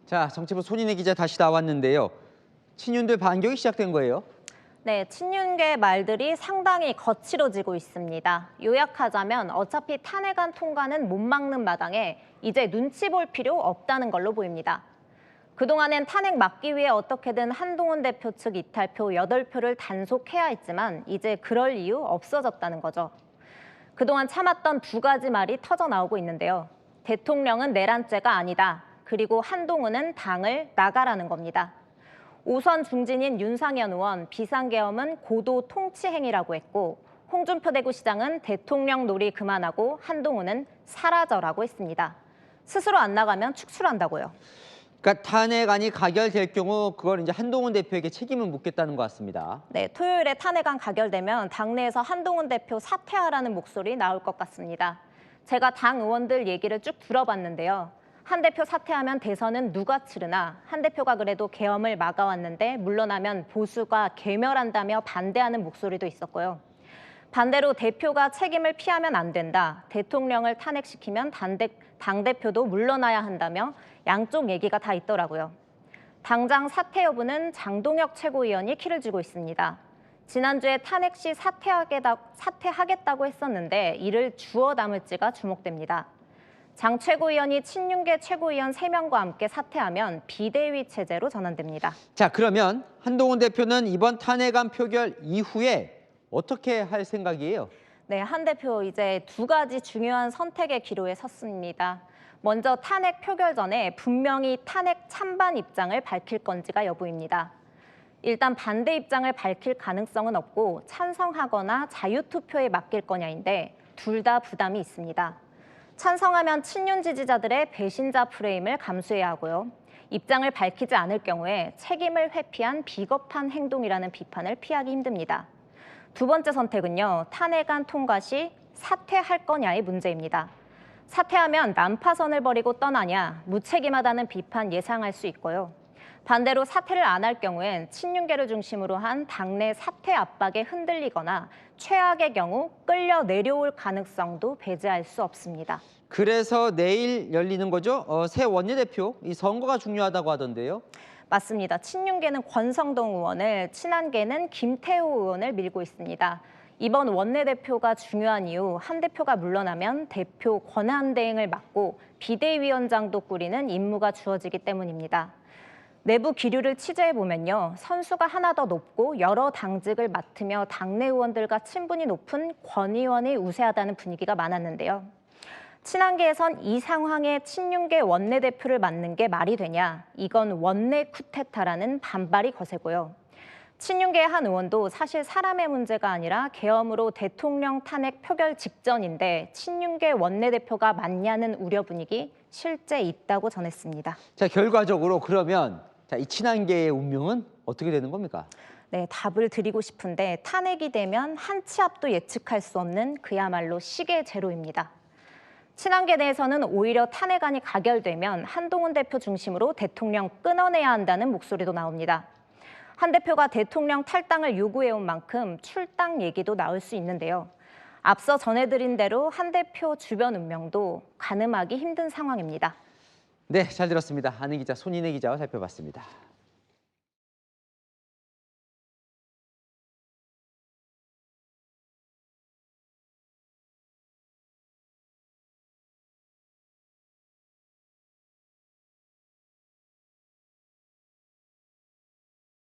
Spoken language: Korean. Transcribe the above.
자, 정치부 손인혜 기자 다시 나왔는데요. 친윤들 반격이 시작된 거예요? 네, 친윤계 말들이 상당히 거칠어지고 있습니다. 요약하자면 어차피 탄핵안 통과는 못 막는 마당에 이제 눈치 볼 필요 없다는 걸로 보입니다. 그동안엔 탄핵 막기 위해 어떻게든 한동훈 대표 측 이탈표 8표를 단속해야 했지만 이제 그럴 이유 없어졌다는 거죠. 그동안 참았던 두 가지 말이 터져 나오고 있는데요. 대통령은 내란죄가 아니다. 그리고 한동훈은 당을 나가라는 겁니다. 오선 중진인 윤상현 의원 비상계엄은 고도 통치 행위라고 했고 홍준표 대구시장은 대통령 놀이 그만하고 한동훈은 사라져라고 했습니다. 스스로 안 나가면 축출한다고요. 그러니까 탄핵안이 가결될 경우 그걸 이제 한동훈 대표에게 책임을 묻겠다는 것 같습니다. 네, 토요일에 탄핵안 가결되면 당내에서 한동훈 대표 사퇴하라는 목소리 나올 것 같습니다. 제가 당 의원들 얘기를 쭉 들어봤는데요. 한 대표 사퇴하면 대선은 누가 치르나, 한 대표가 그래도 계엄을 막아왔는데 물러나면 보수가 괴멸한다며 반대하는 목소리도 있었고요. 반대로 대표가 책임을 피하면 안 된다, 대통령을 탄핵시키면 당대표도 물러나야 한다며 양쪽 얘기가 다 있더라고요. 당장 사퇴 여부는 장동혁 최고위원이 키를 쥐고 있습니다. 지난주에 탄핵 시 사퇴하겠다고 했었는데 이를 주워 담을지가 주목됩니다. 장 최고위원이 친윤계 최고위원 3명과 함께 사퇴하면 비대위 체제로 전환됩니다. 자, 그러면 한동훈 대표는 이번 탄핵안 표결 이후에 어떻게 할 생각이에요? 네, 한 대표 이제 두 가지 중요한 선택의 기로에 섰습니다. 먼저 탄핵 표결 전에 분명히 탄핵 찬반 입장을 밝힐 건지가 여부입니다. 일단 반대 입장을 밝힐 가능성은 없고 찬성하거나 자유투표에 맡길 거냐인데 둘 다 부담이 있습니다. 찬성하면 친윤 지지자들의 배신자 프레임을 감수해야 하고요. 입장을 밝히지 않을 경우에 책임을 회피한 비겁한 행동이라는 비판을 피하기 힘듭니다. 두 번째 선택은요, 탄핵안 통과 시 사퇴할 거냐의 문제입니다. 사퇴하면 난파선을 벌이고 떠나냐, 무책임하다는 비판 예상할 수 있고요. 반대로 사퇴를 안 할 경우엔 친윤계를 중심으로 한 당내 사퇴 압박에 흔들리거나 최악의 경우 끌려 내려올 가능성도 배제할 수 없습니다. 그래서 내일 열리는 거죠? 새 원내대표, 이 선거가 중요하다고 하던데요. 맞습니다. 친윤계는 권성동 의원을, 친한계는 김태호 의원을 밀고 있습니다. 이번 원내대표가 중요한 이유, 한 대표가 물러나면 대표 권한대행을 맡고 비대위원장도 꾸리는 임무가 주어지기 때문입니다. 내부 기류를 취재해보면요. 선수가 하나 더 높고 여러 당직을 맡으며 당내 의원들과 친분이 높은 권 의원이 우세하다는 분위기가 많았는데요. 친한계에선 이 상황에 친윤계 원내대표를 맡는 게 말이 되냐, 이건 원내 쿠데타라는 반발이 거세고요. 친윤계의 한 의원도 사실 사람의 문제가 아니라 계엄으로 대통령 탄핵 표결 직전인데 친윤계 원내대표가 맞냐는 우려 분위기 실제 있다고 전했습니다. 자, 결과적으로 그러면 이 친한계의 운명은 어떻게 되는 겁니까? 네, 답을 드리고 싶은데 탄핵이 되면 한 치 앞도 예측할 수 없는 그야말로 시계 제로입니다. 친한계 내에서는 오히려 탄핵안이 가결되면 한동훈 대표 중심으로 대통령 끊어내야 한다는 목소리도 나옵니다. 한 대표가 대통령 탈당을 요구해온 만큼 출당 얘기도 나올 수 있는데요. 앞서 전해드린 대로 한 대표 주변 운명도 가늠하기 힘든 상황입니다. 네, 잘 들었습니다. 아는 기자 손인혜 기자와 살펴봤습니다.